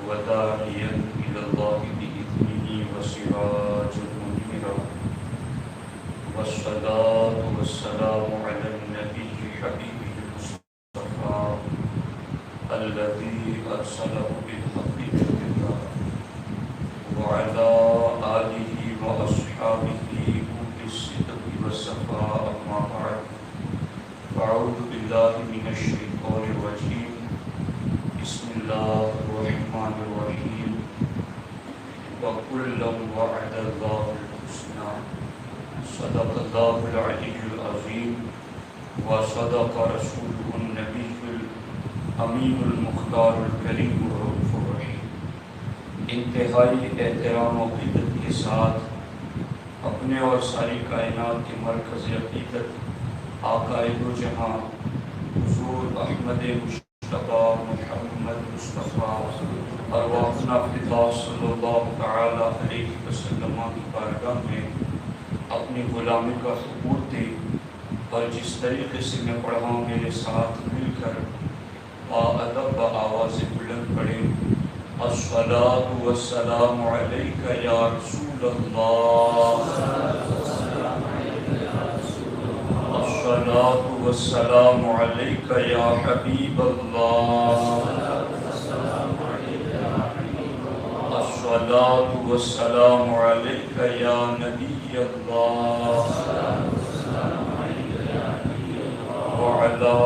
وداعيا إلى الله بإذنه وسراجا منيرا والصلاة والسلام على النبي حبيبه المصطفى الذي أرسله بالحق والهدى وعلى آله وأصحابه أولي الصدق والصفاء أما بعد فأعوذ بالله من الشيطان الرجيم بسم الله الرحمن الرحيم وكلا وعد الله الحسنى صدق الله العلي العظيم وصدق رسوله النبي الأمين المختار الكريم الرؤوف الرحيم. انتہائی احترام و عقیدت کے ساتھ اپنے اور ساری کائنات کے مرکز عقیدت آقا دو جہاں حضور احمد مصطفیٰ محمد مصطفیٰ ارواحنا فدا صلی اللہ تعالی علیہ وسلم کی بارگاہ میں اپنی غلامی کا ثبوت دے اور جس طریقے سے میں پڑھا ہوں میرے ساتھ مل کر باادب آواز بلند پڑھیں الصلاۃ والسلام علیک یا رسول اللہ الصلاۃ والسلام علیک یا حبیب اللہ الصلاۃ والسلام علیک یا نبی اللہ وعلى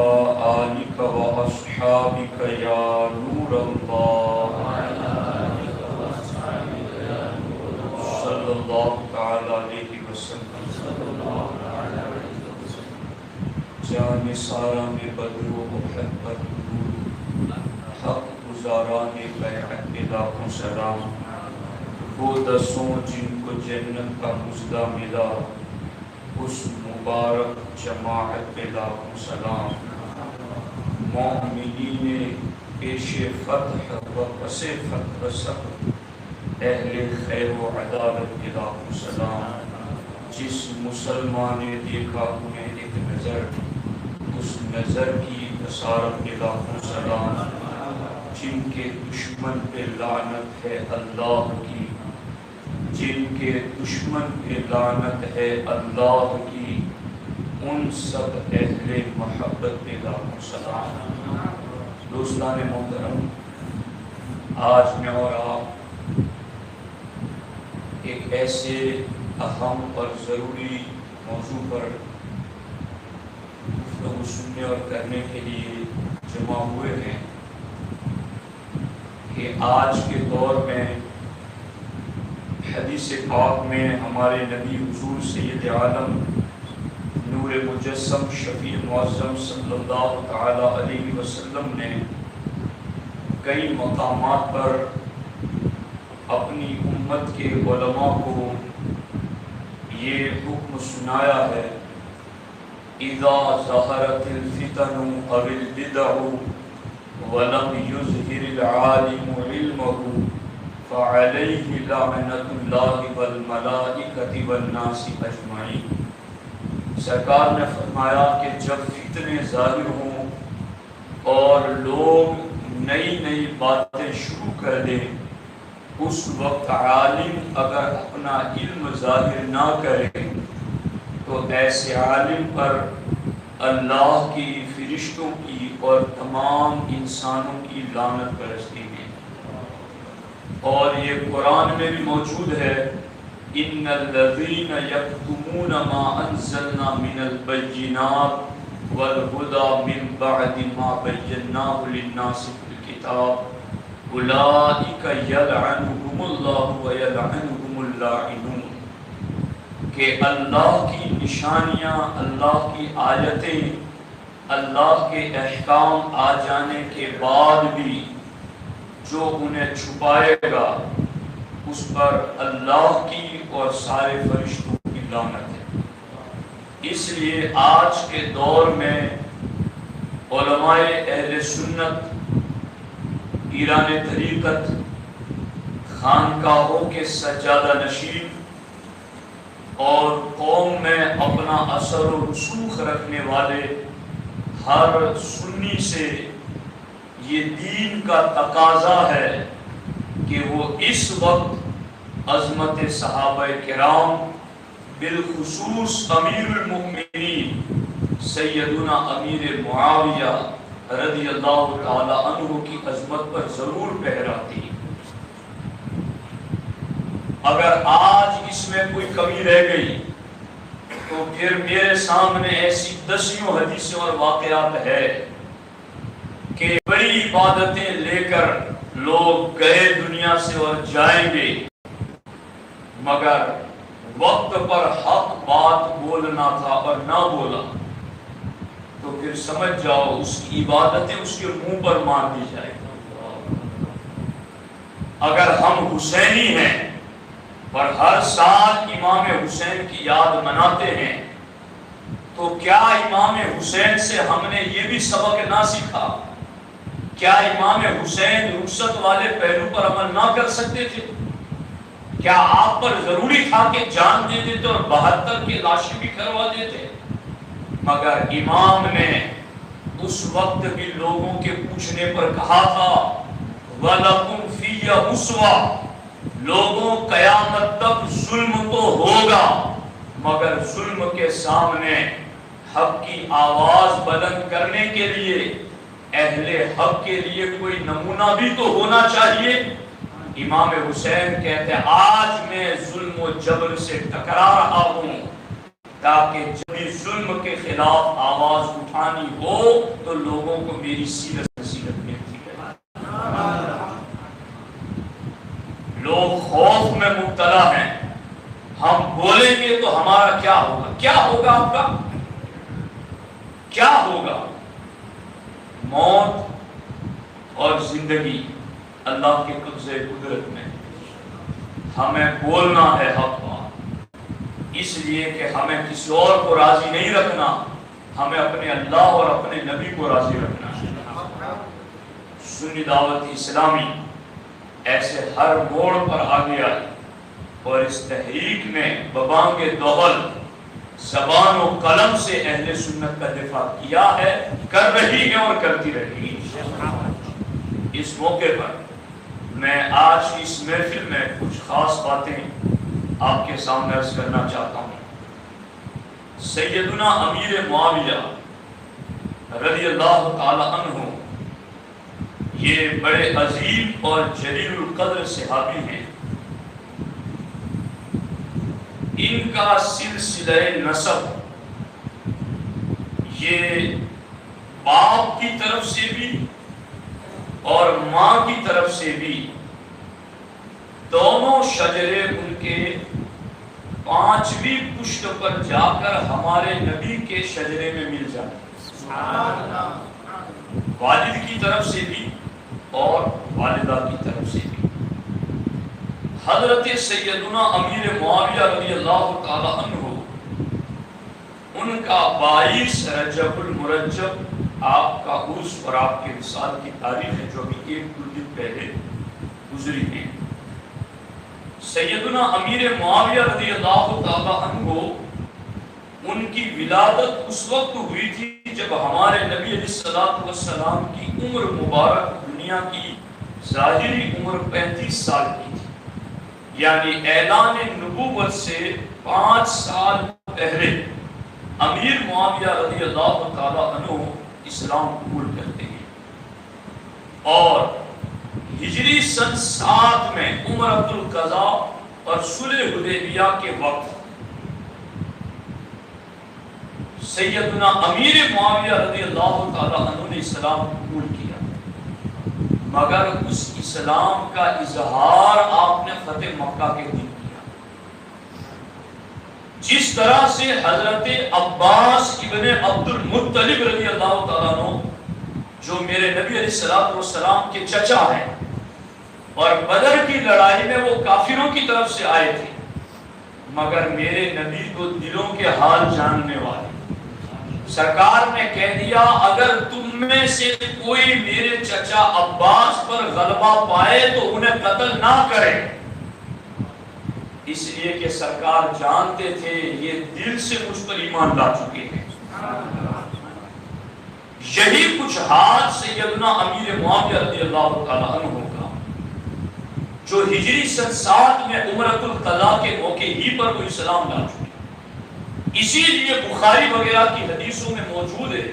آلك وأصحابك يا نور الله صلى الله تعالى عليه وسلم جان ساران بدر و محبت حق گزاران بیعت لاکھوں سلام وہ دسوں جن کو جنت کا مژدہ ملا اس مبارک جماعت پہ لاکھوں سلام مومنین پیش فتح و پس فتح صبر اہل خیر و عدالت پہ لاکھوں سلام جس مسلمان نے دیکھا انہیں ایک نظر اس نظر کی بصارت پہ لاکھوں سلام جن کے دشمن پہ لعنت ہے اللہ کی جن کے دشمن پہ لعنت ہے اللہ کی ان سب اہل محبت پہ لاکھوں سلام. دوستان محترم، آج میں اور آپ ایک ایسے اہم اور ضروری موضوع پر گفتگو سننے اور کرنے کے لیے جمع ہوئے ہیں کہ آج کے دور میں حدیث پاک میں ہمارے نبی حضور سید عالم نور مجسم شفیع معظم صلی اللہ تعالی علیہ وسلم نے کئی مقامات پر اپنی امت کے علماء کو یہ حکم سنایا ہے اذا ظہرت الفتن او البدع ولم یظہر العالم علمہ فعلیہ لعنت اللہ والملائکۃ والناس اجمعین. سرکار نے فرمایا کہ جب فتنے ظاہر ہوں اور لوگ نئی نئی باتیں شروع کر دیں اس وقت عالم اگر اپنا علم ظاہر نہ کرے تو ایسے عالم پر اللہ کی فرشتوں کی اور تمام انسانوں کی لعنت برستی ہے. اور یہ قرآن میں بھی موجود ہے ان الذین یکتمون ما انزلنا من البینات والہدی من بعد ما بیناہ للناس فی الکتاب اولئک یلعنہم اللہ ویلعنہم اللاعنون. کہ اللہ کی نشانیاں، اللہ کی آیتیں، اللہ کے احکام آ جانے کے بعد بھی جو انہیں چھپائے گا اس پر اللہ کی اور سارے فرشتوں کی لعنت ہے. اس لیے آج کے دور میں علماء اہل سنت، پیران طریقت، خانقاہوں کے سجادہ نشین اور قوم میں اپنا اثر و رسوخ رکھنے والے ہر سنی سے یہ دین کا تقاضا ہے کہ وہ اس وقت عظمت صحابہ کرام بالخصوص امیر المؤمنین سیدنا امیر معاویہ رضی اللہ تعالی عنہ کی عظمت پر ضرور پہراتی. اگر آج اس میں کوئی کمی رہ گئی تو پھر میرے سامنے ایسی دسیوں حدیثیں اور واقعات ہے کہ بڑی عبادتیں لے کر لوگ گئے دنیا سے اور جائیں گے، مگر وقت پر حق بات بولنا تھا اور نہ بولا تو پھر سمجھ جاؤ اس کی عبادتیں اس کے منہ پر مار دی جائے. اگر ہم حسینی ہیں اور ہر سال امام حسین کی یاد مناتے ہیں تو کیا امام حسین سے ہم نے یہ بھی سبق نہ سیکھا؟ کیا امام حسین رخصت والے پہلو پر عمل نہ کر سکتے تھے؟ کیا آپ پر ضروری تھا کہ جان دے دیتے اور 72 کی لاشیں بھی کروا دیتے؟ مگر امام نے اس وقت بھی لوگوں کے پوچھنے پر کہا تھا وَلَكُمْ فِيَّ أُسْوَةٌ، لوگوں قیامت تک ظلم تو ہوگا مگر ظلم کے سامنے حق کی آواز بلند کرنے کے لیے اہل حق کے لیے کوئی نمونہ بھی تو ہونا چاہیے. امام حسین کہتے ہیں آج میں ظلم و جبر سے ٹکرا رہا ہوں تاکہ جب ظلم کے خلاف آواز اٹھانی ہو تو لوگوں کو میری سیرت نصیحت ملتی ہے. لوگ خوف میں مبتلا ہیں، ہم بولیں گے تو ہمارا کیا ہوگا؟ کیا ہوگا آپ کا؟ کیا ہوگا؟ موت اور زندگی اللہ کے قبضے قدرت میں. ہمیں بولنا ہے حق بات، اس لیے کہ ہمیں کسی اور کو راضی نہیں رکھنا، ہمیں اپنے اللہ اور اپنے نبی کو راضی رکھنا ہے. سنی دعوت اسلامی ایسے ہر موڑ پر آگے آئی اور اس تحریک میں ببانگ دوغل زبان و قلم سے اہل سنت کا دفاع کیا ہے، کر رہی ہے اور کرتی رہے گی. اس موقع پر میں آج کی اس محفل میں کچھ خاص باتیں آپ کے سامنے عرض کرنا چاہتا ہوں. سیدنا امیر معاویہ رضی اللہ تعالی عنہ یہ بڑے عظیم اور جلیل القدر صحابی ہیں. ان کا سلسلہ نسب یہ باپ کی طرف سے بھی اور ماں کی طرف سے بھی دونوں شجرے ان کے 5ویں پشت پر جا کر ہمارے نبی کے شجرے میں مل جاتے. والد کی طرف سے بھی اور والدہ کی طرف سے بھی. حضرت سیدنا امیر معاویہ رضی اللہ تعالی عنہ ان کا 22 رجب المرجب آپ کا عرس اور آپ کے وصال کی تاریخ ہے جو ابھی 1 دن پہلے گزری ہے. سیدنا امیر معاویہ رضی اللہ تعالی عنہ ان کی ولادت اس وقت ہوئی تھی جب ہمارے نبی علیہ السلام کی عمر مبارک دنیا کی ظاہری عمر 35 سال کی تھی. یعنی اعلان نبوت سے 5 سال پہلے امیر معاویہ رضی اللہ تعالی عنہ اسلام قبول کرتے ہیں اور ہجری سن 7 میں عمرۃ القضاء اور صلح حدیبیہ کے وقت سیدنا امیر معاویہ رضی اللہ تعالی عنہ نے اسلام قبول کیا، مگر اس اسلام کا اظہار آپ نے فتح مکہ کے دن کیا. جس طرح سے حضرت عباس ابن عبد المطلب رضی اللہ تعالیٰ عنہ جو میرے نبی علیہ السلام کے چچا ہیں اور بدر کی لڑائی میں وہ کافروں کی طرف سے آئے تھے، مگر میرے نبی کو دلوں کے حال جاننے والے سرکار نے کہہ دیا اگر تم میں سے کوئی میرے چچا عباس پر غلبہ پائے تو انہیں قتل نہ کرے، اس لیے کہ سرکار جانتے تھے یہ دل سے مجھ پر ایمان لا چکے ہیں. یہی کچھ حال سیدنا امیر معاویہ رضی اللہ تعالی عنہ کا. جو ہجری سن 7 میں عمرۃ القضاء کے موقع ہی پر وہ اسلام لا چکے. اسی لیے بخاری وغیرہ کی حدیثوں میں موجود ہے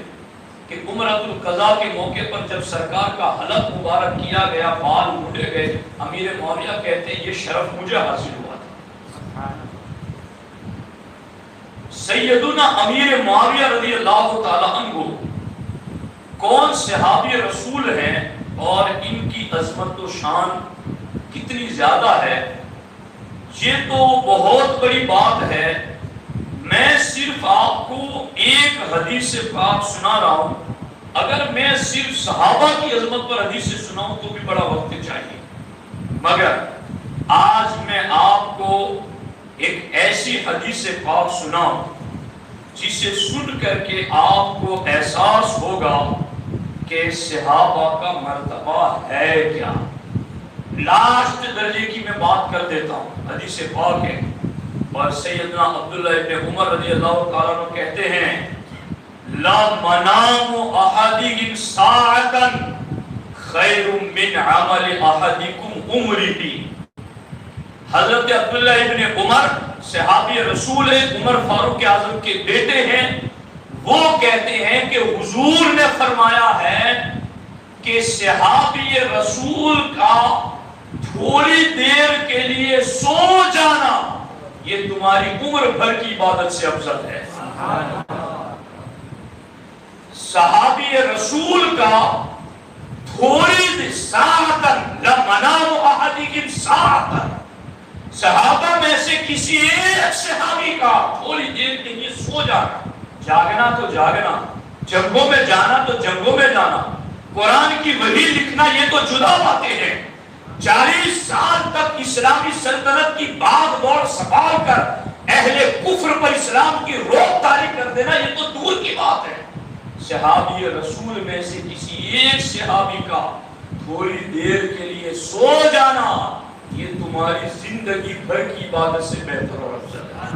کہ عمرۃ القضاء کے موقع پر جب سرکار کا حلق مبارک کیا گیا، بال مونڈے گئے، امیر معاویہ کہتے ہیں یہ شرف مجھے حاصل ہوا تھا. سیدنا امیر معاویہ رضی اللہ تعالی عنہ کون صحابی رسول ہیں اور ان کی عظمت و شان کتنی زیادہ ہے، یہ تو بہت بڑی بات ہے. میں صرف آپ کو ایک حدیث پاک سنا رہا ہوں. اگر میں صرف صحابہ کی عظمت پر حدیث سناؤں تو بھی بڑا وقت چاہیے، مگر آج میں آپ کو ایک ایسی حدیث پاک سناؤں جسے سن کر کے آپ کو احساس ہوگا کہ صحابہ کا مرتبہ ہے کیا. لاسٹ درجے کی میں بات کر دیتا ہوں. حدیث پاک ہے اور سیدنا عبداللہ ابن عمر رضی اللہ تعالیٰ عنہ کہتے ہیں لا منام احدکم ساعتا خیر من عمل احدکم عمرہ. حضرت عبداللہ ابن عمر صحابی رسول ہیں، عمر فاروق اعظم کے بیٹے ہیں. وہ کہتے ہیں کہ حضور نے فرمایا ہے کہ صحابی رسول کا تھوڑی دیر کے لیے سو جانا یہ تمہاری عمر بھر کی عبادت سے افضل ہے. صحابی رسول کا تھوڑی ساعتن لمنام احدکم ساعتن، صحابہ میں سے کسی ایک صحابی کا تھوڑی دیر کے لیے سو جانا، جاگنا تو جاگنا، جنگوں میں جانا تو جنگوں میں جانا، قرآن کی وحی لکھنا یہ تو جدا باتیں ہیں. 40 سال تک اسلامی سلطنت کی باغ دوڑ سنبھال کر اہل کفر پر اسلام کی روک تاری کر دینا یہ تو دور کی بات ہے. صحابی رسول میں سے کسی ایک صحابی کا تھوڑی دیر کے لیے سو جانا یہ تمہاری زندگی بھر کی عبادت سے بہتر اور افضل ہے.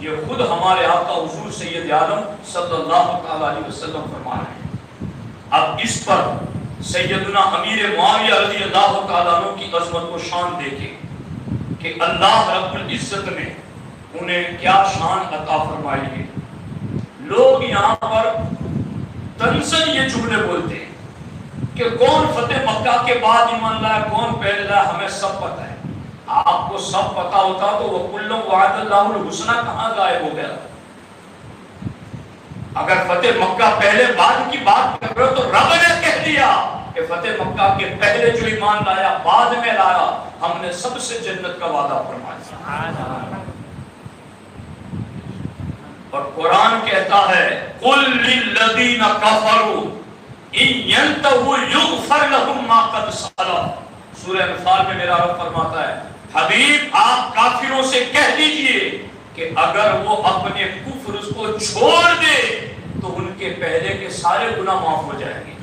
یہ خود ہمارے آقا حضور سید عالم صلی اللہ تعالی علیہ وسلم فرما رہے ہیں. اب اس پر سیدنا امیر معاویہ رضی اللہ تعالیٰ عنہ کی عظمت و شان دیکھیں کہ اللہ رب العزت نے انہیں کیا شان عطا فرمائی ہے. لوگ یہاں پر تنزن یہ جملے بولتے ہیں کہ کون فتح مکہ کے بعد ایمان لایا، کون پہلے لایا، ہمیں سب پتہ ہے. آپ کو سب پتہ ہوتا تو وَكُلٌّ وَعَدَ اللَّهُ الْحُسْنَى کہاں غائب ہو گیا؟ اگر فتح مکہ پہلے بعد کی بات کر رہے ہو تو رب نے کہہ دیا کہ فتح مکہ کے پہلے جو ایمان لایا بعد میں لایا ہم نے سب سے جنت کا وعدہ فرمایا. اور قرآن کہتا ہے قُلْ لِلَّذِينَ كَفَرُوا إِن يَنْتَهُوا يُغْفَرْ لَهُم مَّا قَدْ سَلَفَ. سورہ انفال میں میرا رب فرماتا ہے حبیب آپ کافروں سے کہہ دیجئے کہ اگر وہ اپنے کفر کو چھوڑ دے تو ان کے پہلے کے سارے گناہ معاف ہو جائیں گے.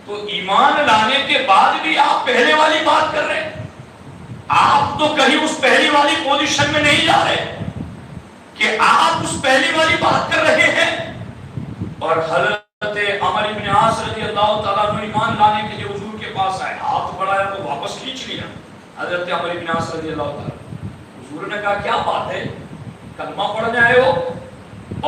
تو ایمان لانے کے بعد بھی آپ پہلے والی بات کر رہے ہیں. آپ تو کہیں اس پہلی والی پوزیشن میں نہیں جا رہے کہ آپ اس پہلی والی بات کر رہے ہیں. اور حضرت عمر بن عاص رضی اللہ تعالیٰ عنہ ایمان لانے کے لیے حضور کے پاس آئے، ہاتھ بڑھایا تو واپس کھینچ لیا. حضرت عمر بن عاص رضی اللہ تعالیٰ حضور نے کہا کیا بات ہے، کلمہ پڑھنے آئے ہو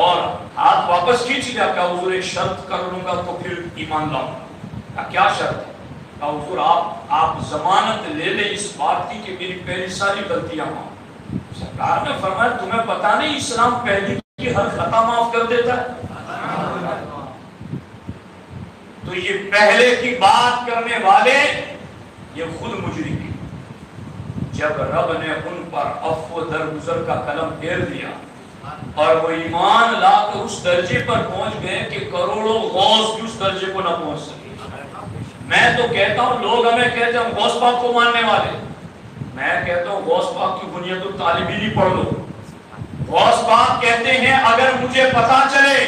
اور ہاتھ واپس کھینچ لیا. کہا حضور ایک شرط کر لوں گا تو پھر ایمان لاؤں گا. کہا کیا شرط ہے؟ کہا حضور آپ ضمانت لے لیں اس بات کی کہ میری پہلی ساری غلطیاں معاف. سرکار نے فرمایا تمہیں پتہ نہیں اسلام پہلی کی ہر خطا معاف کر دیتا ہے. تو یہ پہلے کی بات کرنے والے یہ خود مجرم ہیں. جب رب نے ان پر عفو درگزر کا قلم پھیر دیا اور وہ ایمان لا کر اس درجے پر پہنچ گئے کہ کروڑوں غوث بھی اس درجے کو نہ پہنچ سکے. میں تو کہتا ہوں لوگ ہمیں کہتے ہیں غوث پاک کو ماننے والے، میں کہتا ہوں غوث پاک کی بنیاد الطالبین پڑھ لو. غوث پاک کہتے ہیں اگر مجھے پتا چلے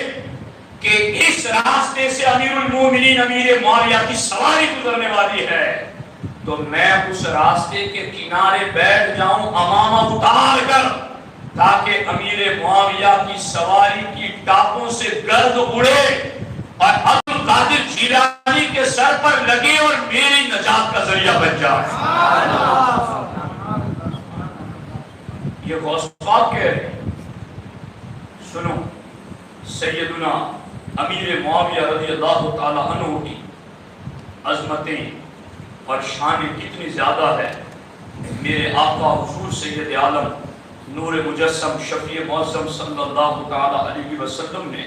کہ اس راستے سے امیر المومنین امیر معاویہ کی سواری گزرنے والی ہے تو میں اس راستے کے کنارے بیٹھ جاؤں امامہ اتار کر تاکہ امیر معاویہ کی سواری کی ٹاپوں سے گرد اڑے اور القادر جیلانی کے سر پر لگے اور میری نجات کا ذریعہ بن جائے۔ یہ غوث پاک کہہ رہے ہیں۔ سنو، سیدنا امیر معاویہ رضی اللہ تعالی عنہ کی عظمتیں اور شانیں کتنی زیادہ ہے۔ میرے آقا حضور سید عالم نور مجسم شفیع معظم صلی اللہ تعالی علیہ وسلم نے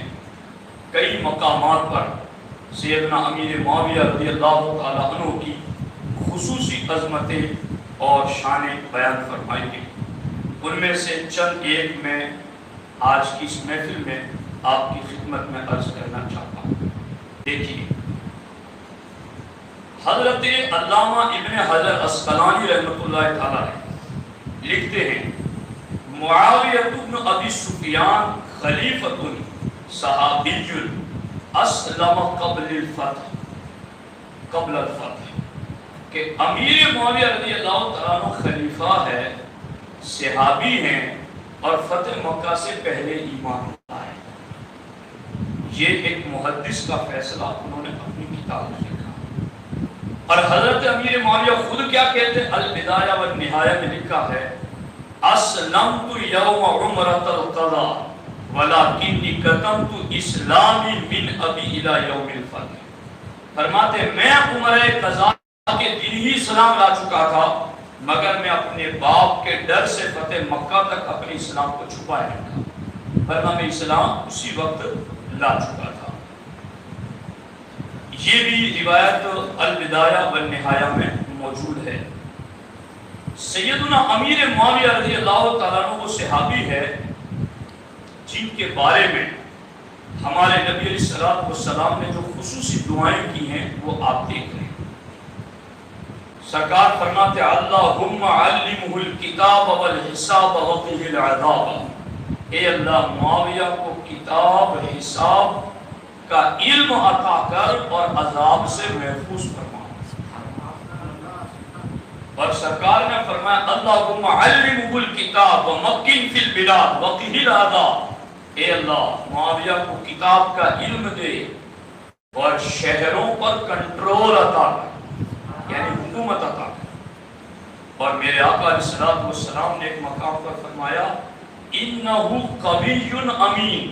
کئی مقامات پر سیدنا امیر معاویہ رضی اللہ تعالی عنہ کی خصوصی عظمتیں اور شانیں بیان فرمائی گئی۔ ان میں سے چند ایک میں آج کی اس محفل میں آپ کی خدمت میں عرض کرنا چاہتا ہوں۔ دیکھیے، حضرت علامہ ابن حجر عسقلانی رحمۃ اللہ تعالی لکھتے ہیں، معاویہ بن ابی سفیان خلیفۃ صحابی اسلم قبل الفتح، کہ امیر معاویہ رضی اللہ تعالیٰ عنہ خلیفہ ہے، صحابی ہیں اور فتح مکہ سے پہلے ایمان لایا ہے۔ یہ ایک محدث کا فیصلہ انہوں نے اپنی کتاب میں لکھا۔ اور حضرت امیر معاویہ خود کیا کہتے ہیں؟ البدایہ والنہایہ میں لکھا ہے، اسلمت یوم عمرۃ القضاء ولکنی کتمت اسلامی من ابی الی یوم الفتح۔ فرماتے ہیں میں عمرہ قضاء کے دن ہی اسلام لا چکا تھا، مگر میں اپنے باپ کے ڈر سے فتح مکہ تک اپنے اسلام کو چھپائے رکھا، ورنہ میں اسلام اسی وقت لا چکا تھا۔ یہ بھی روایت البدایہ والنہایہ میں موجود ہے۔ سیدنا امیر معاویہ رضی اللہ تعالیٰ عنہ وہ صحابی ہے جن کے بارے میں ہمارے نبی علیہ الصلوۃ والسلام نے جو خصوصی دعائیں کی ہیں وہ آپ دیکھ رہے ہیں۔ سرکار فرماتے اللہم علمہ الکتاب والحساب وقہ العذاب، اے اللہ معاویہ کو کتاب حساب کا علم عطا کر اور عذاب سے محفوظ فرما۔ اور سرکار نے فرمایا اللہم علمہ الکتاب ومکن فی البلاد وقہ العذاب، اے اللہ معاویہ کو کتاب کا علم دے اور شہروں پر کنٹرول عطا کر، یعنی حکومت عطا کر۔ اور میرے آقا علیہ الصلوۃ والسلام نے ایک مقام پر فرمایا انہ قوی امین،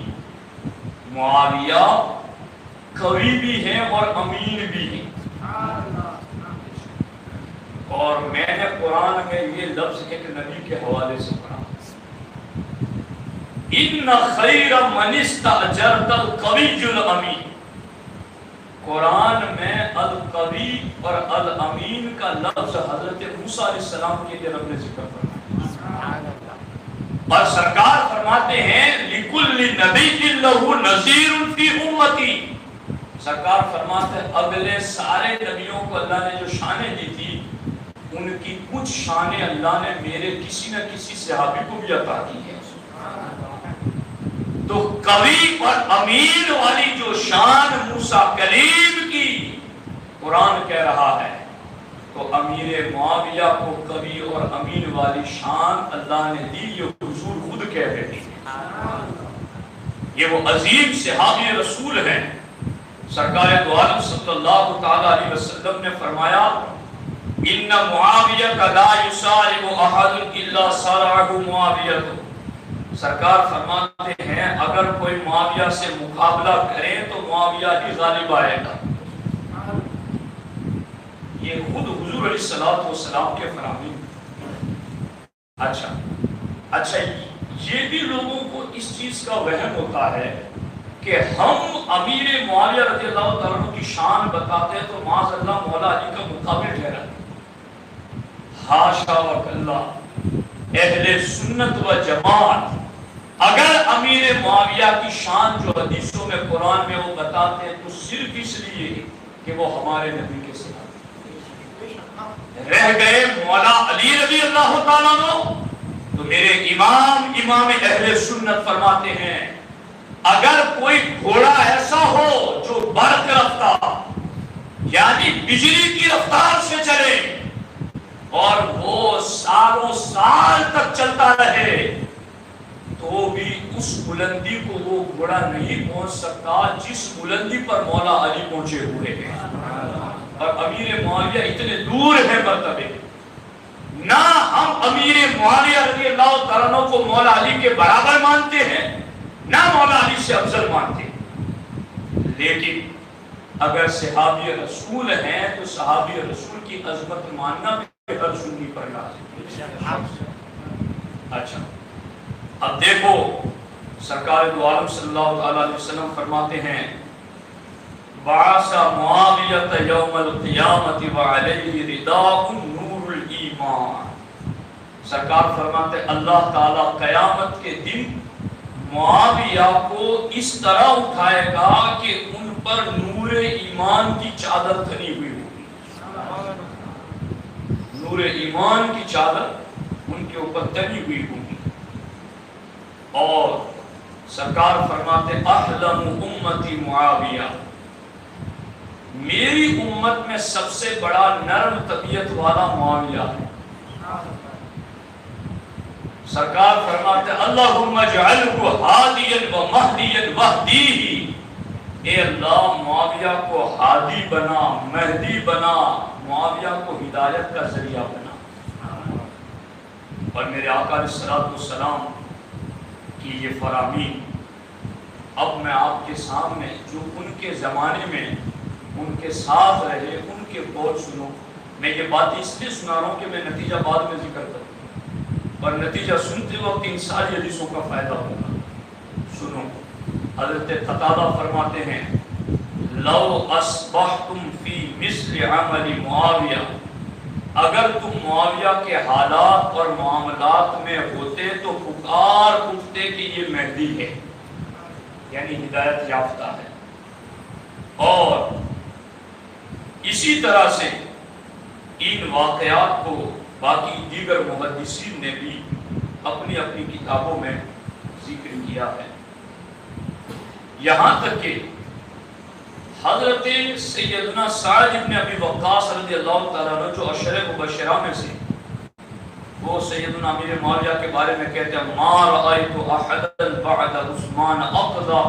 معاویہ قوی بھی ہیں اور امین بھی ہیں۔ اور میں نے قرآن میں یہ لفظ ایک نبی کے حوالے سے پڑھا، ان خیر من استاجرت القوی الامین۔ قرآن میں القوی اور الامین کا لفظ حضرت موسیٰ علیہ السلام کے لیے رب نے ذکر فرمایا، اور سرکار فرماتے ہیں لکل نبی لہ نذیر فی امتی۔ سرکار فرماتے ہیں اگلے سارے نبیوں کو اللہ نے جو شانیں دی تھی ان کی کچھ شانیں اللہ نے میرے کسی نہ کسی صحابی کو بھی عطا کی ہے۔ تو قوی اور امین والی جو شان موسیٰ کلیم کی قرآن کہہ رہا ہے، تو امیر معاویہ کو قوی اور امین والی شان اللہ نے دی، یہ حضور خود کہہ رہے ہیں۔ یہ وہ عظیم صحابی رسول ہیں۔ سرکار دو عالم صلی اللہ تعالی علیہ وسلم نے فرمایا ان معاویہ لا یصارع احد الا صارعہ معاویہ۔ سرکار فرماتے ہیں اگر کوئی معاویہ سے مقابلہ کرے تو معاویہ ہی غالب آئے گا۔ یہ خود حضور علیہ الصلوۃ والسلام کے فرامین۔ اچھا یہ بھی لوگوں کو اس چیز کا وہم ہوتا ہے کہ ہم امیر معاویہ رضی اللہ تعالیٰ عنہ کی شان بتاتے ہیں تو معاذ اللہ مولا علی کا مقابل ٹھہرا۔ حاشا وکلا، اہل سنت و جماعت اگر امیر معاویہ کی شان جو حدیثوں میں قرآن میں وہ بتاتے ہیں تو صرف اس لیے کہ وہ ہمارے نبی کے ساتھ رہ گئے مولا علی رضی اللہ تعالیٰ عنہ، تو میرے امام اہل سنت فرماتے ہیں اگر کوئی گھوڑا ایسا ہو جو برق رفتار یعنی بجلی کی رفتار سے چلے اور وہ سالوں سال تک چلتا رہے تو تو بھی اس بلندی کو وہ گھوڑا نہیں پہنچ سکتا جس بلندی پر مولا علی پہنچے ہوئے ہیں. اور امیر معاویہ اتنے دور ہے مرتبے، نہ ہم امیر معاویہ رضی اللہ تعالیٰ عنہ کو مولا علی کے برابر مانتے ہیں، نہ مولا علی سے افضل مانتے ہیں، لیکن اگر صحابی رسول ہیں تو صحابی رسول کی عظمت ماننا بھی ہر سنی پر لازم ہے. اچھا اب دیکھو سرکار دو عالم صلی اللہ علیہ وسلم فرماتے ہیں بعث معاویۃ یوم القیامت وعلیہ رداء نور الایمان. سرکار فرماتے ہیں اللہ تعالیٰ قیامت کے دن معاویہ کو اس طرح اٹھائے گا کہ ان پر نور ایمان کی چادر تنی ہوئی ہوگی. نور ایمان کی چادر ان کے اوپر تنی ہوئی ہوگی. اور سرکار فرماتے احلم امتی معاویہ، میری امت میں سب سے بڑا نرم طبیعت والا معاویہ ہے. سرکار فرماتے اللہم اجعلہ ہادیا و مہدیا واہدیہ، اے اللہ معاویہ کو ہادی بنا، مہدی بنا، معاویہ کو ہدایت کا ذریعہ بنا. اور میرے آقا علیہ الصلوۃ والسلام کی یہ فرامین اب میں آپ کے سامنے جو ان کے زمانے میں ان کے ساتھ رہے ان کے قول سنو. میں یہ بات اس لیے سنا رہا ہوں کہ میں نتیجہ بعد میں ذکر کروں، اور نتیجہ سنتے وقت ان ساری حدیثوں کا فائدہ ہوگا. سنو حضرت قتادہ فرماتے ہیں لو اصبحتم فی مثل عمل معاویہ، اگر تم معاویہ کے حالات اور معاملات میں ہوتے تو پکار اٹھتے کہ یہ مہدی ہے، یعنی ہدایت یافتہ ہے. اور اسی طرح سے ان واقعات کو باقی دیگر محدثین نے بھی اپنی اپنی کتابوں میں ذکر کیا ہے. یہاں تک کہ حضرت سیدنا سعد بن ابی وقاص رضی اللہ تعالیٰ عنہ جو عشرہ مبشرہ میں سے، وہ سیدنا امیر معاویہ کے بارے میں کہتے ہیں ما رأیت احدا بعد عثمان اقضى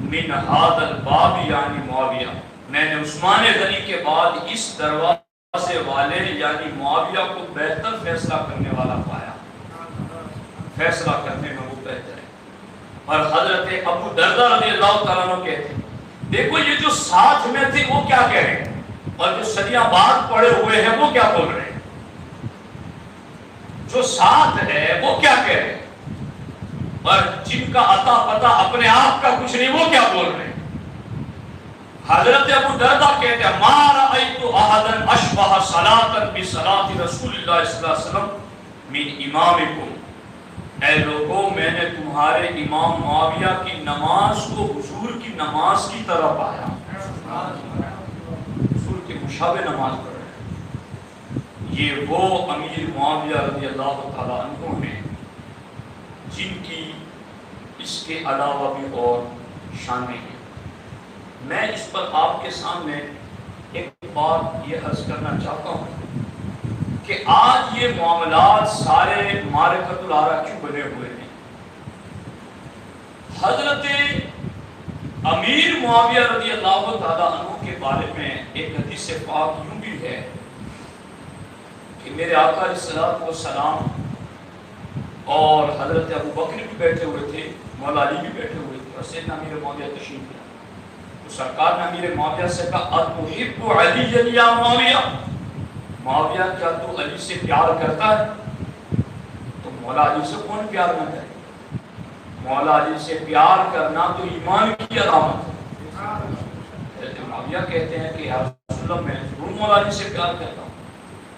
من هذا الباب، یعنی معاویہ، میں نے عثمان غنی کے بعد اس دروازے والے یعنی معاویہ کو بہتر فیصلہ کرنے والا پایا. فیصلہ کرنے میں وہ بہتر ہے. اور حضرت ابو دردہ رضی اللہ تعالیٰ عنہ کہتے ہیں دیکھو یہ جو ساتھ میں تھے وہ کیا کہہ رہے ہیں، اور جو صدیاں بعد پڑے ہوئے ہیں وہ کیا بول رہے ہیں. جو ساتھ ہے وہ کیا کہہ رہے ہیں، اور جن کا عطا پتہ اپنے آپ کا کچھ نہیں وہ کیا بول رہے ہیں. حضرت ابو دردہ کہتے ہیں ما رأیت احدا اشبہ صلاۃ بصلاۃ رسول اللہ صلی اللہ علیہ وسلم من امامکم، اے لوگوں میں نے تمہارے امام معاویہ کی نماز کو حضور کی نماز کی طرح پایا. حضور کے مشابہ نماز پڑھ رہے ہیں. یہ وہ امیر معاویہ رضی اللہ تعالیٰ عنہ ہیں جن کی اس کے علاوہ بھی اور شانیں ہیں. میں اس پر آپ کے سامنے ایک بات یہ عرض کرنا چاہتا ہوں کہ آج یہ معاملات سارے معرکۃ العرا کیوں بنے ہوئے ہیں. حضرت امیر معاویہ رضی اللہ تعالیٰ عنہ کے بارے میں ایک حدیث پاک یوں بھی ہے کہ میرے آقا علیہ الصلوۃ والسلام اور حضرت ابو بکر بھی بیٹھے ہوئے تھے، مولا علی بھی بیٹھے ہوئے تھے، اور سیدنا امیر معاویہ تشریف لائے. تو سرکار نے امیر معاویہ سے کہا اتحب علی یا معاویہ، معاویہ کیا تو علی سے پیار کرتا ہے؟ تو مولا علی سے کون پیار نہ کرے؟ مولا علی سے پیار کرنا تو ایمان کی علامت ہے. حضرت معاویہ کہتے ہیں کہ یا رسول اللہ میں ضرور مولا علی سے پیار کرتا ہوں.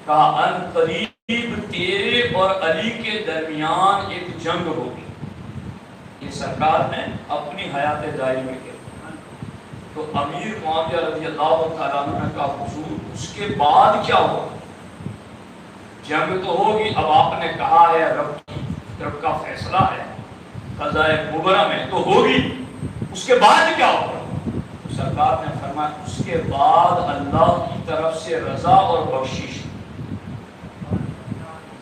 کہا ان قریب تیرے اور علی کے درمیان ایک جنگ ہوگی. یہ سرکار نے اپنی حیات دائری میں کہا. تو امیر معاویہ رضی اللہ تعالیٰ عنہ نے کہا حضور اس کے بعد کیا ہوگا؟ جنگ تو ہوگی، اب آپ نے کہا ہے رب کا فیصلہ ہے، قضاء مبرم ہے تو ہوگی، اس کے بعد کیا ہوگا؟ تو سرکار نے فرمایا اس کے بعد اللہ کی طرف سے رضا اور بخشش.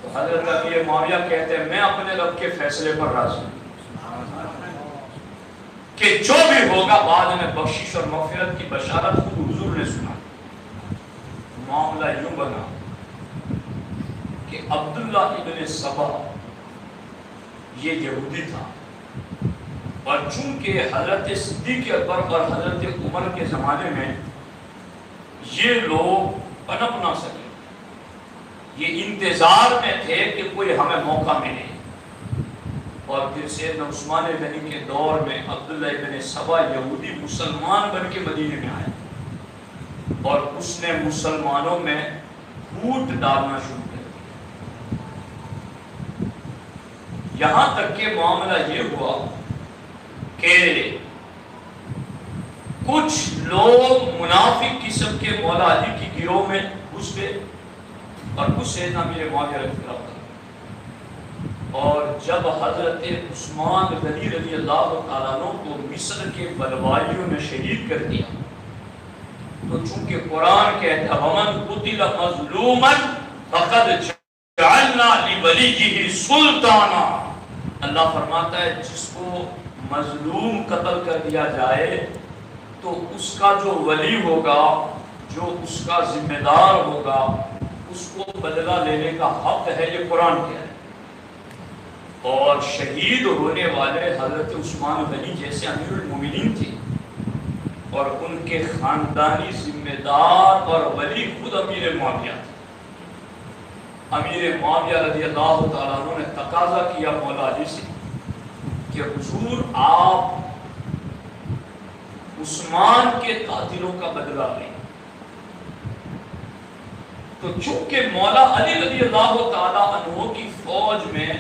تو حضرت امیر معاویہ کہتے ہیں میں اپنے رب کے فیصلے پر راضی ہوں. کہ جو بھی ہوگا بعد میں بخشش اور مغفرت کی بشارت خود حضور نے سنا۔ معاملہ یوں بنا کہ عبداللہ ابن سبا یہ یہودی تھا، اور چونکہ حضرت صدیق اکبر اور حضرت عمر کے زمانے میں یہ لوگ پنپ نہ سکے، یہ انتظار میں تھے کہ کوئی ہمیں موقع ملے، اور پھر سیدنا عثمان غنی کے دور میں عبداللہ ابن سبا یہودی مسلمان بن کے مدینے میں آئے، اور اس نے مسلمانوں میں پھوٹ ڈالنا شروع کر دیا، یہاں تک کہ معاملہ یہ ہوا کہ کچھ لوگ منافق قسم کے مولا علی کی گروہ میں گھس گئے اور کچھ سیدنا امیر معاویہ رضی اللہ عنہ، اور جب حضرت عثمان غنی رضی اللہ تعالیٰ عنہ کو مصر کے بلوائیوں نے شہید کر دیا، تو چونکہ قرآن کہتا ہے وَمَنْ قُتِلَ مَظْلُومًا فَقَدْ جَعَلْنَا لِوَلِيِّهِ سُلْطَانًا، اللہ فرماتا ہے جس کو مظلوم قتل کر دیا جائے تو اس کا جو ولی ہوگا، جو اس کا ذمہ دار ہوگا، اس کو بدلہ لینے کا حق ہے، یہ قرآن کہہ ہے۔ اور شہید ہونے والے حضرت عثمان غنی جیسے امیر المومنین تھے، اور ان کے خاندانی ذمہ دار اور ولی خود امیر معاویہ تھے۔ امیر معاویہ رضی اللہ تعالیٰ عنہ نے تقاضا کیا مولا علی سے کہ حضور آپ عثمان کے قاتلوں کا بدلہ لیں، تو چونکہ مولا علی رضی اللہ تعالیٰ عنہ کی فوج میں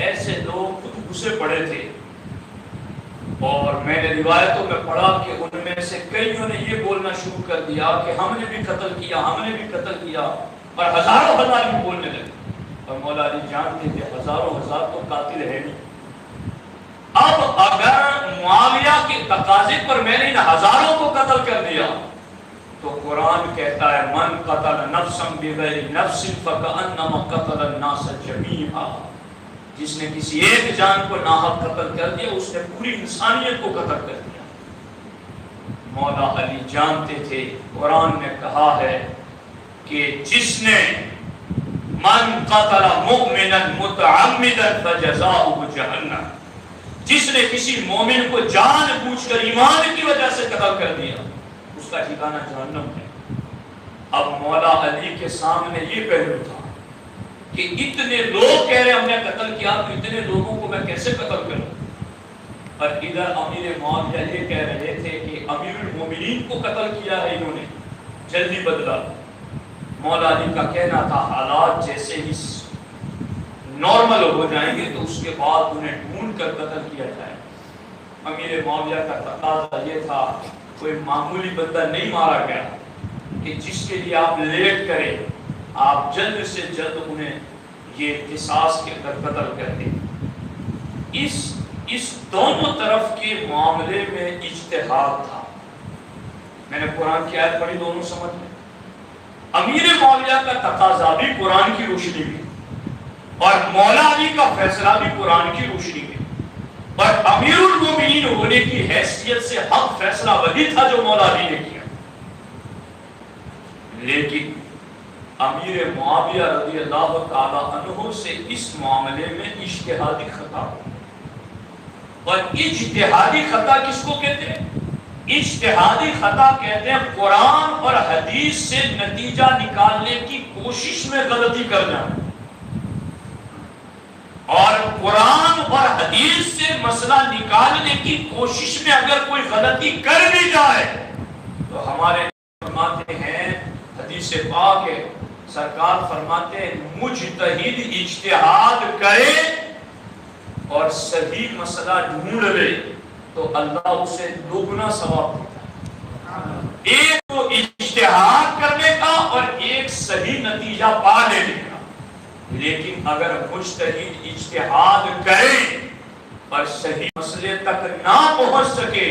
ایسے لوگ خود گھسے پڑے تھے، اور میں نے روایتوں میں پڑھا کہ ان میں سے کئیوں نے یہ بولنا شروع کر دیا کہ ہم نے بھی قتل کیا، ہم نے بھی قتل کیا، اور ہزاروں ہزار بھی بولنے لگے، اور مولا علی جانتے تھے ہزاروں ہزار تو قاتل ہے نہیں۔ اب اگر معاویہ کے تقاضے پر میں نے ان ہزاروں کو قتل کر دیا تو قرآن کہتا ہے من قتل نفسا بغیر نفس فکأنما قتل الناس جمیعا، جس نے کسی ایک جان کو ناحق قتل کر دیا اس نے پوری انسانیت کو قتل کر دیا۔ مولا علی جانتے تھے قرآن نے کہا ہے کہ جس نے من قتل مؤمنا متعمدا فجزاؤہ جہنم، جس نے کسی مومن کو جان بوجھ کر ایمان کی وجہ سے قتل کر دیا اس کا ٹھکانہ جہنم ہے۔ اب مولا علی کے سامنے یہ پہلو تھا کہ اتنے لوگ کہہ رہے ہم نے قتل کیا، تو اتنے لوگوں کو میں کیسے قتل کروں، اور ادھر امیر معاویہ یہ کہہ رہے تھے کہ امیر المومنین کو قتل کیا ہے انہوں نے، جلدی بدلا۔ مولا علی کا کہنا تھا حالات جیسے ہی نارمل ہو جائیں گے تو اس کے بعد انہیں ڈھونڈ کر قتل کیا جائے۔ امیر معاویہ کا تقاضا یہ تھا کوئی معمولی بندہ نہیں مارا گیا کہ جس کے لیے آپ لیٹ کریں، آپ جلد سے جلد انہیں یہ قصاص کے اندر قتل کر دیں۔ اس دونوں طرف کے معاملے میں اجتہاد تھا۔ میں نے قرآن کی آیت پڑھی، دونوں سمجھ میں، امیر معاویہ کا تقاضا بھی قرآن کی روشنی میں اور مولا علی کا فیصلہ بھی قرآن کی روشنی میں، اور امیر المومنین ہونے کی حیثیت سے حق فیصلہ وہی تھا جو مولا علی نے کیا۔ لیکن امیر معاویہ رضی اللہ تعالی عنہ سے اس معاملے میں اجتہادی خطا ہو، اور اجتہادی خطا کس کو کہتے ہیں؟ اجتہادی خطا کہتے ہیں قرآن اور حدیث سے نتیجہ نکالنے کی کوشش میں غلطی کر جانا، اور قرآن اور حدیث سے مسئلہ نکالنے کی کوشش میں اگر کوئی غلطی کر بھی جائے تو ہمارے فرماتے ہیں، حدیث پاک ہے، سرکار فرماتے ہیں مجتہد اجتہاد کرے اور صحیح مسئلہ ڈھونڈ لے تو اللہ اسے دوگنا ثواب دیتا ہے۔ ایک تو اجتہاد کرنے کا اور ایک صحیح نتیجہ پا لینے کا، لیکن اگر مجتہد اجتہاد کرے اور صحیح مسئلے تک نہ پہنچ سکے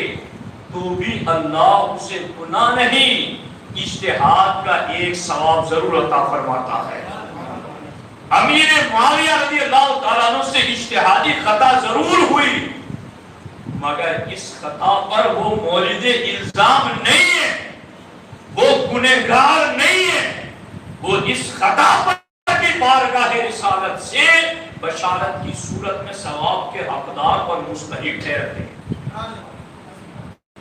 تو بھی اللہ اسے گناہ نہیں، اجتہاد کا ایک ثواب ضرور عطا فرماتا ہے۔ امیر معاویہ رضی اللہ تعالیٰ عنہ سے اجتہادی خطا ضرور ہوئی، مگر اس خطا پر وہ مورد الزام نہیں ہے، وہ گنہگار نہیں ہے، وہ اس خطا پر کی بارگاہ رسالت سے بشارت کی صورت میں ثواب کے حقدار اور مستحق ٹھہرتے ہیں۔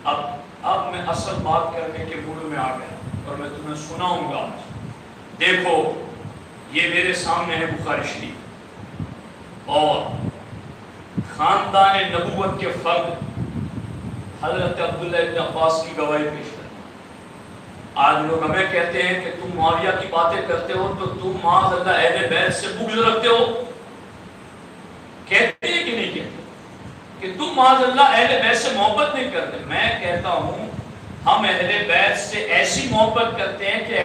اب میں اصل بات کرنے کے موڈ میں آ گیا اور میں تمہیں سناؤں گا۔ دیکھو یہ میرے سامنے ہے بخاری شریف، اور خاندان نبوت کے فرد حضرت عبداللہ ابن عباس کی گواہی پیش کرتے ہیں۔ آج لوگ ہمیں کہتے ہیں کہ تم معاویہ کی باتیں کرتے ہو تو تم معاذ اللہ اہل بیت سے بغض رکھتے ہو، کہتے ہیں کہ نہیں کہتے کہ تم معاذ اللہ اہل بیت سے محبت نہیں کرتے؟ میں کہتا ہوں ہم اہل بیت سے ایسی محبت کرتے ہیں کہ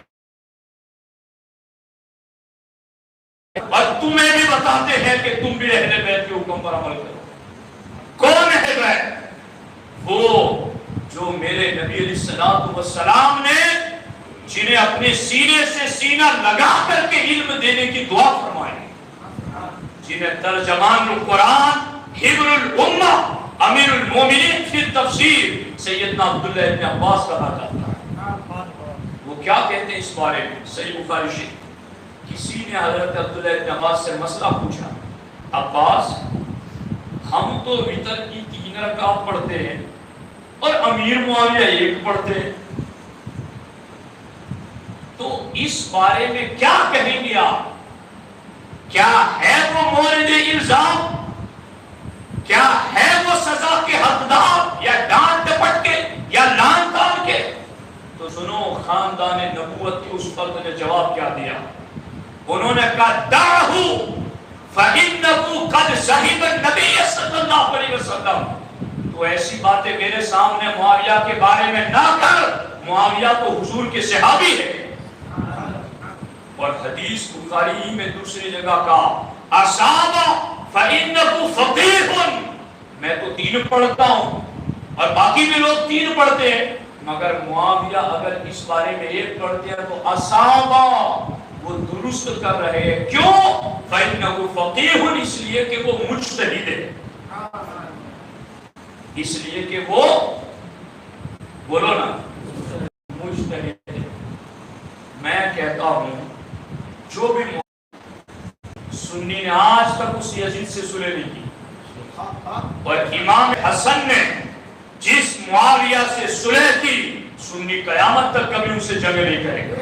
اور تمہیں بھی بتاتے ہیں کہ تم بھی اہل بیت کے حکم پر عمل کرو۔ کون اہل بیت؟ وہ جو میرے نبی علیہ السلام نے جنہیں اپنے سینے سے سینہ لگا کر کے علم دینے کی دعا فرمائی، جنہیں ترجمان القرآن حبر الامہ امیر المومنین فی تفسیر سیدنا عبداللہ ابن عباس کہا جاتا ہے۔ وہ کیا کہتے ہیں اس بارے میں؟ صحیح بخاری شریف، کسی نے حضرت عبداللہ ابن عباس سے مسئلہ پوچھا، عباس ہم تو وتر کی 3 رکعت پڑھتے ہیں اور امیر معاویہ 1 پڑھتے ہیں، تو اس بارے میں کیا کہیں گے آپ؟ کیا ہے وہ مورد الزام؟ کیا ہے وہ سزا کے حقدار، یا ڈانٹ ڈپٹ کے، یا لان تان کے؟ تو سنو خاندان نبوت کے اس فرد نے جواب کیا دیا؟ انہوں نے کہا دعہو فإنہ قد صحب النبی صلی اللہ علیہ وسلم، تو ایسی باتیں میرے سامنے معاویہ کے بارے میں نہ کر، معاویہ تو حضور کے صحابی ہے۔ اور حدیث بخاری میں دوسری جگہ کہا اصاب فإنہ فقیہ، میں تو 3 پڑھتا ہوں اور باقی بھی لوگ 3 پڑھتے ہیں، مگر معاویہ اگر اس بارے میں 1 پڑھتے ہیں تو اصابہ، وہ درست کر رہے ہیں۔ کیوں؟ فإنہ فقیہ، اس لیے کہ وہ مجتہد ہے، اس لیے کہ وہ بولو نا مجتہد ہے۔ میں کہتا ہوں جو بھی سنی نے آج تک اس یزید سے صلح نہیں کی، اور امام حسن نے جس معاویہ سے صلح کی، سنی قیامت تک کبھی اسے جنگ نہیں کرے گا،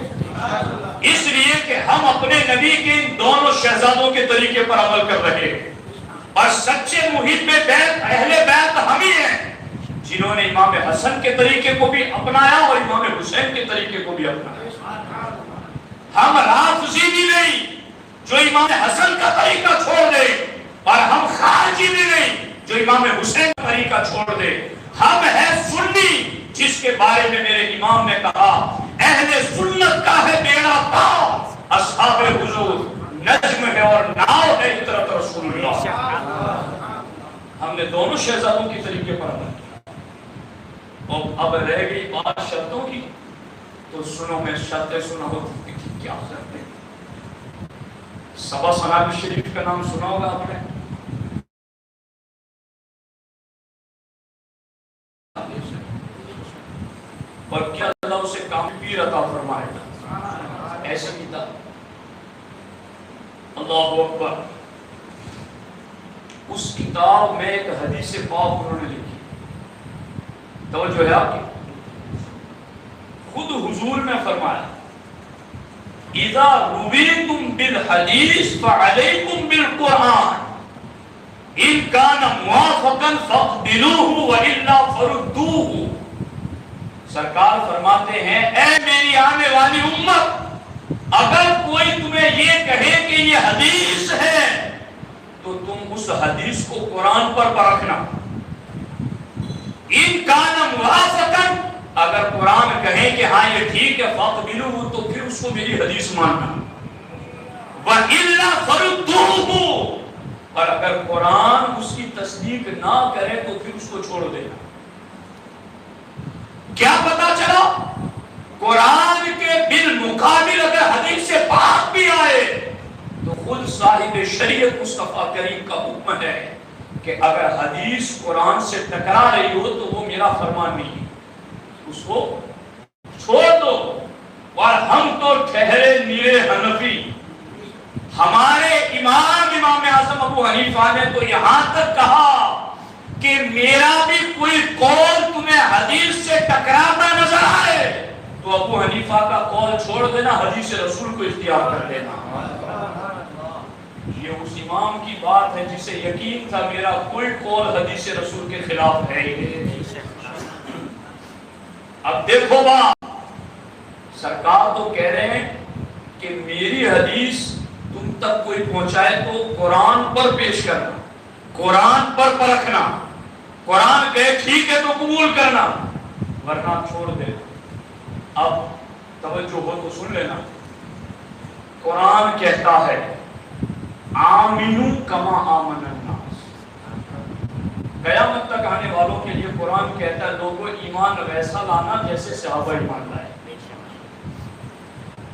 اس لیے کہ ہم اپنے نبی کے ان دونوں شہزادوں کے طریقے پر عمل کر رہے ہیں، اور سچے محب بیت اہل بیت ہم ہی ہیں جنہوں نے امام حسن کے طریقے کو بھی اپنایا اور امام حسین کے طریقے کو بھی اپنایا۔ ہم رافضی بھی نہیں جو امام حسن کا طریقہ چھوڑ دے، اور ہم خارجی بھی نہیں جو امام حسین کا طریقہ چھوڑ دے، ہم ہیں سنی جس کے بارے میں میرے امام نے کہا اہل سنت کا ہے بیڑا پاؤ، اصحاب حضور نجم ہے اور ناؤ ہے اطرت رسول اللہ۔ ہم نے دونوں شہزادوں کی طریقے پر عمل کیا۔ اور اب رہ گئی بات شرطوں کی، تو سنو میں شرطیں سنا ہوتی کیا شرطیں؟ سبا سنابی شریف کا نام سنا ہوگا آپ نے؟ اور کیا اللہ اسے کامل عطا فرمائے گا؟ ایسا کتاب اللہ اکبر، اس کتاب میں ایک حدیث پاک انہوں نے لکھی، توجہ ہے آپ کی؟ خود حضور نے فرمایا اذا رویتم بالحدیث فعلیکم بالقرآن ان کان موافقا فاقبلوه والا فردوه۔ سرکار فرماتے ہیں اے میری آنے والی امت، اگر کوئی تمہیں یہ کہے کہ یہ حدیث ہے تو تم اس حدیث کو قرآن پر پرکھنا، ان کان موافقا، اگر قرآن کہے کہ ہاں یہ ٹھیک ہے فاقبلوه، تو پھر اس کو میری حدیث ماننا، والا فردوه، اور اگر قرآن اس کی تصدیق نہ کرے تو پھر اس کو چھوڑ دینا۔ کیا پتا چلا؟ قرآن کے بالمقابل اگر حدیث پاک بھی آئے تو خود صاحب شریعت مصطفیٰ کریم کا حکم ہے کہ اگر حدیث قرآن سے ٹکرا رہی ہو تو وہ میرا فرمان نہیں ہے، اس کو چھوڑ دو۔ اور ہم تو ٹھہرے نیرے حنفی، ہمارے امام اعظم ابو حنیفہ نے تو یہاں تک کہا کہ میرا بھی کوئی قول تمہیں حدیث سے ٹکراتا نظر آئے تو ابو حنیفہ کا قول چھوڑ دینا، حدیث رسول کو اختیار کر لینا۔ یہ اس امام کی بات ہے جسے یقین تھا میرا کوئی قول حدیث رسول کے خلاف ہے ہی نہیں۔ اب دیکھو بات، سرکار تو کہہ رہے ہیں کہ میری حدیث تم تک کوئی پہنچائے تو قرآن پر پیش کرنا، قرآن پر پرکھنا، قرآن کہے ٹھیک ہے تو قبول کرنا ورنہ چھوڑ دے۔ اب توجہ ہو تو سن لینا، قرآن کہتا ہے آمینو کما آمن الناس، قیامت تک آنے والوں کے لیے قرآن کہتا ہے لوگوں ایمان ویسا لانا جیسے صحابہ ایمان لائے۔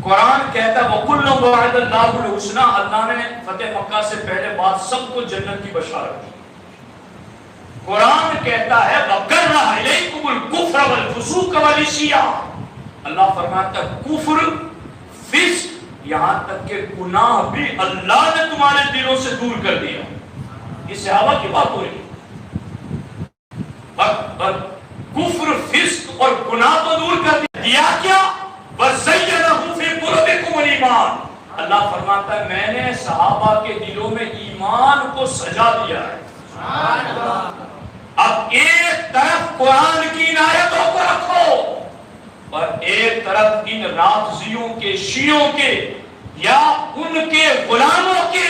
قرآن کہتا ہے وَكُلٌّ وَعَدَ اللَّهُ الْحُسْنَى، اللہ نے فتح مکہ سے پہلے بات سب کو جنت کی بشارت دی۔ قرآن کہتا ہے وَكَرَّهَ إِلَيْكُمُ الْكُفْرَ وَالْفُسُوقَ وَالْعِصْيَانَ، اللہ فرماتا ہے کفر، فسق، یہاں تک کہ گناہ بھی اللہ نے تمہارے دلوں سے دور کر دیا۔ یہ صحابہ کی بات ہو رہی ہے، کفر، فسق اور گناہ تو دور کر دیا کیا؟ وَزَيَّنَهُ فِي قُلُوبِكُمُ الْإِيمَانَ، اللہ فرماتا ہے میں نے صحابہ کے دلوں میں ایمان کو سجا دیا ہے۔ اب ایک طرف قرآن کی عنایتوں کو رکھو اور ایک طرف ان رافضیوں کے، شیعوں کے یا ان کے غلاموں کے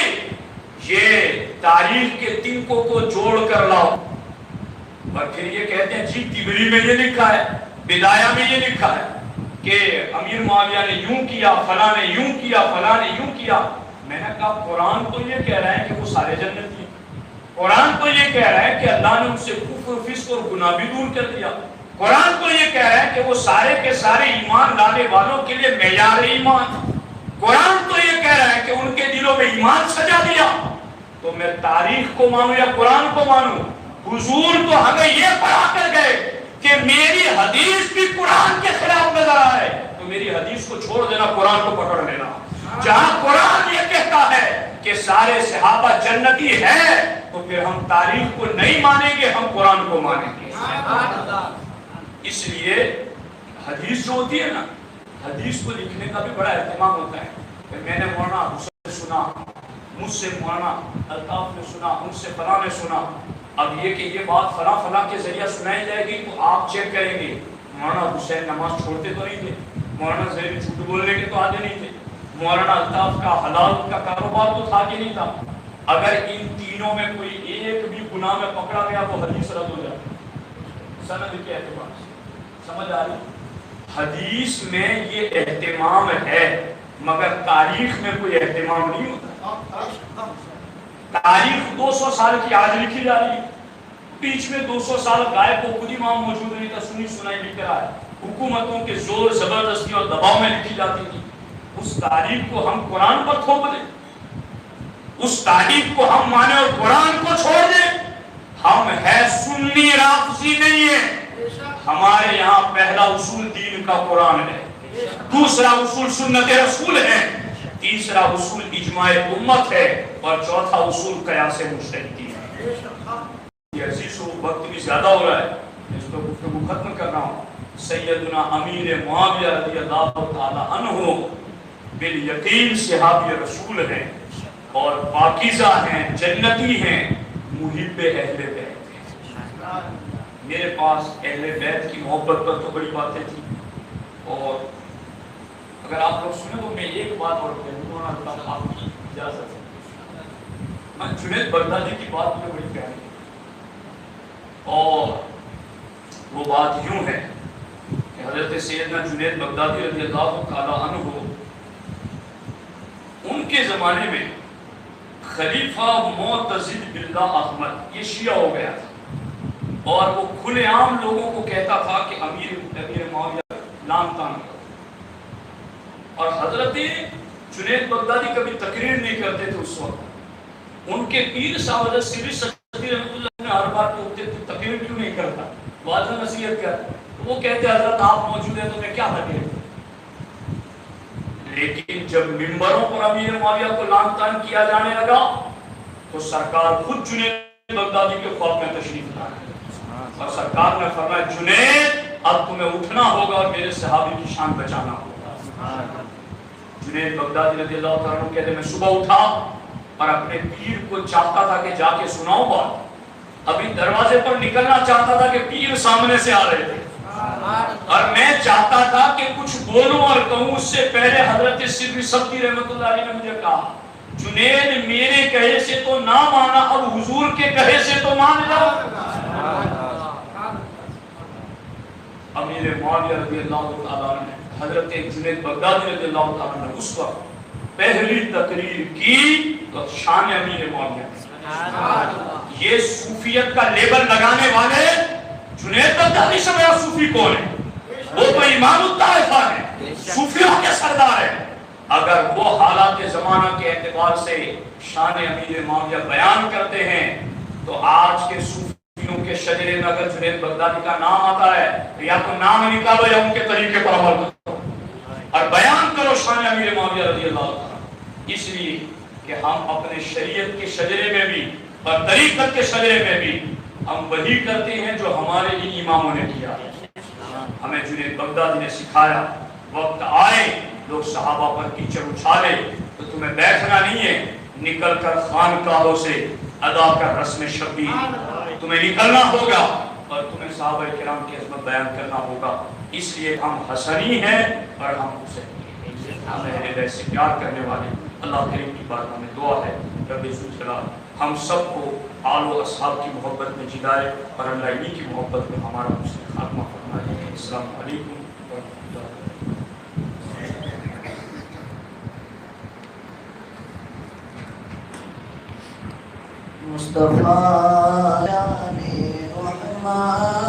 یہ تاریخ کے تنکوں کو جوڑ کر لاؤ اور پھر یہ کہتے ہیں جی تبری میں یہ لکھا ہے، بدایہ میں یہ لکھا ہے کہ امیر معاویہ نے یوں کیا، فلاں نے یوں کیا، فلاں نے یوں کیا۔ میں نے کہا قرآن تو یہ کہہ رہا ہے کہ وہ سارے جنتی ہیں، قرآن تو یہ کہہ رہا ہے کہ اللہ نے ان سے کفر، فسق اور گناہ بھی دور کر دیا، قرآن تو یہ کہہ رہا ہے کہ وہ سارے کے سارے ایمان لانے والوں کے لیے معیار ایمان، قرآن تو یہ کہہ رہا ہے کہ ان کے دلوں میں ایمان سجا دیا۔ تو میں تاریخ کو مانوں یا قرآن کو مانوں؟ حضور تو ہمیں یہ پڑھا کر گئے کہ میری حدیث بھی قرآن کے خلاف نظر آئے تو میری حدیث کو چھوڑ دینا، قرآن کو پکڑ لینا۔ جہاں قرآن یہ کہتا ہے کہ سارے صحابہ جنتی ہیں تو پھر ہم تاریخ کو نہیں مانیں گے، ہم قرآن کو مانیں گے۔ اس لیے حدیث جو ہوتی ہے نا، حدیث کو لکھنے کا بھی بڑا اہتمام ہوتا ہے کہ میں نے مولانا حسین سے سنا، مجھ سے مولانا الطاف نے سنا، ان سے فلاں نے سنا۔ اب یہ کہ یہ بات فلاں فلاں کے ذریعہ سنائی جائے گی تو آپ چیک کریں گے مولانا حسین نماز چھوڑتے تو نہیں تھے، مولانا زید جھوٹ بولنے کے تو آگے نہیں تھے، مولانا الطاف کا حلال کا کاروبار تو آگے نہیں تھا۔ اگر ان تینوں میں کوئی ایک بھی گناہ میں پکڑا گیا تو حدیث رد ہو جاتی سند کے اعتبار سے۔ سمجھ آ رہی؟ حدیث میں یہ اہتمام ہے مگر تاریخ میں کوئی اہتمام نہیں ہوتا۔ تاریخ 200 سال کی آج لکھی جا رہی ہے، بیچ میں 200 سال غائب کو خود امام موجود نہیں تھا، سنی سنائی لکھ رہا ہے، حکومتوں کے زور زبردستی اور دباؤ میں لکھی جاتی تھی۔ اس تاریخ کو ہم قرآن پر تھوپ دیں، اس تاریخ کو ہم مانیں اور قرآن کو چھوڑ دیں؟ ہم ہے سنی رافضی نہیں ہے، ہمارے یہاں پہلا اصول دین کا قرآن ہے، دوسرا اصول سنت رسول ہے، تیسرا اصول اجماع امت ہے اور چوتھا اصول قیاس مجتہدی ہے۔ یہ عزیز و وقت بھی زیادہ ہو رہا ہے، اس کو گفتگو ختم کر رہا ہوں۔ سیدنا امیر معاویہ رضی اللہ تعالی عنہ بالیقین صحابی رسول ہیں اور پاکیزہ ہیں، جنتی ہیں، محب اہل بیت ہیں۔ میرے پاس اہل بیت کی محبت پر تو بڑی باتیں تھیں اور اگر آپ لوگ سنیں تو میں ایک بات اور کہوں گا، آپ کی اجازت ہے، میں جنید بغدادی کی بات میں بڑی پیاری ہے اور وہ بات یوں ہے کہ حضرت سیدنا جنید بغدادی رضی اللہ تعالی عنہ ان کے زمانے میں خلیفہ معتزد باللہ احمد یہ شیعہ ہو گیا تھا اور وہ کھلے عام لوگوں کو کہتا تھا کہ امیر معاویہ لان تان کرو، اور حضرت جنید بغدادی کبھی تقریر نہیں کرتے تھے اس وقت، ان کے پیر صاحب حضرت سری رحمۃ اللہ نے ہر بات کو تقریر کیوں نہیں کرتا، واضح نصیحت کیا؟ وہ کہتے حضرت آپ موجود ہیں تو میں کیا تقریر کروں؟ لیکن جب ممبروں پر امیر معاویہ کو لعن طعن کیا جانے لگا تو سرکار خود جنید بغدادی کے خواب میں تشریف لائے اور سرکار نے فرمایا جنید اب تمہیں اٹھنا ہوگا اور میرے صحابی کی شان بچانا ہوگا۔ جنید بغدادی رضی اللہ تعالیٰ عنہ کہتے میں صبح اٹھا اور اپنے پیر کو چاہتا تھا کہ جا کے سناؤں بات، ابھی دروازے پر نکلنا چاہتا تھا کہ پیر سامنے سے آ رہے تھے اور میں چاہتا تھا کہ کچھ بولوں اور کہوں، اس سے پہلے حضرت سری سبتی رحمۃ اللہ علیہ نے مجھے کہا جنید میرے کہے سے تو نہ مانا، اب حضور کے کہے سے تو مان جاؤ۔ امیر معاویہ رضی اللہ تعالیٰ نے حضرت جنید بغدادی رضی اللہ تعالیٰ نے اس وقت پہلی تقریر کی تو شان امیر معاویہ، یہ صوفیت کا لیبل لگانے والے جنید بغدادی سے بڑا صوفی کون ہے؟ وہ تو امام الطائفہ ہے، صوفیوں کے سردار ہے۔ اگر وہ حالات زمانہ کے اعتبار سے شان امیر معاویہ بیان کرتے ہیں تو آج کے صوفیوں کے شجرے میں اگر جنید بغدادی کا نام آتا ہے تو یا تو نام نکالو یا ان کے طریقے پر عمل کرو اور بیان کرو شان امیر معاویہ رضی اللہ عنہ۔ اس لیے کہ ہم اپنے شریعت کے شجرے میں بھی اور طریقت کے شجرے میں بھی ہم وہی کرتے ہیں جو ہمارے ہی اماموں نے کیا۔ ہمیں جنید بغدادی نے سکھایا وقت آئے لوگ صحابہ پر کیچڑ اچھالے تو تمہیں بیٹھنا نہیں ہے، نکل کر خانقاہوں سے ادا کر رسم شبیر، تمہیں نکلنا ہوگا اور تمہیں صحابہ کرام کی عظمت بیان کرنا ہوگا۔ اس لیے ہم حسنی ہیں اور ہم حسین ہیں، ہمیں ہدایت سے پیار کرنے والے اللہ کریم کی بات ہمیں دعا ہے رب ذوالجلال ہم سب کو آل و اصحاب کی محبت میں جلائے اور اللہ علی کی محبت میں ہمارا حسن خاتمہ فرمائے۔ السلام علیکم ورحمۃ اللہ۔ مصطفیٰ یعنی رحمٰن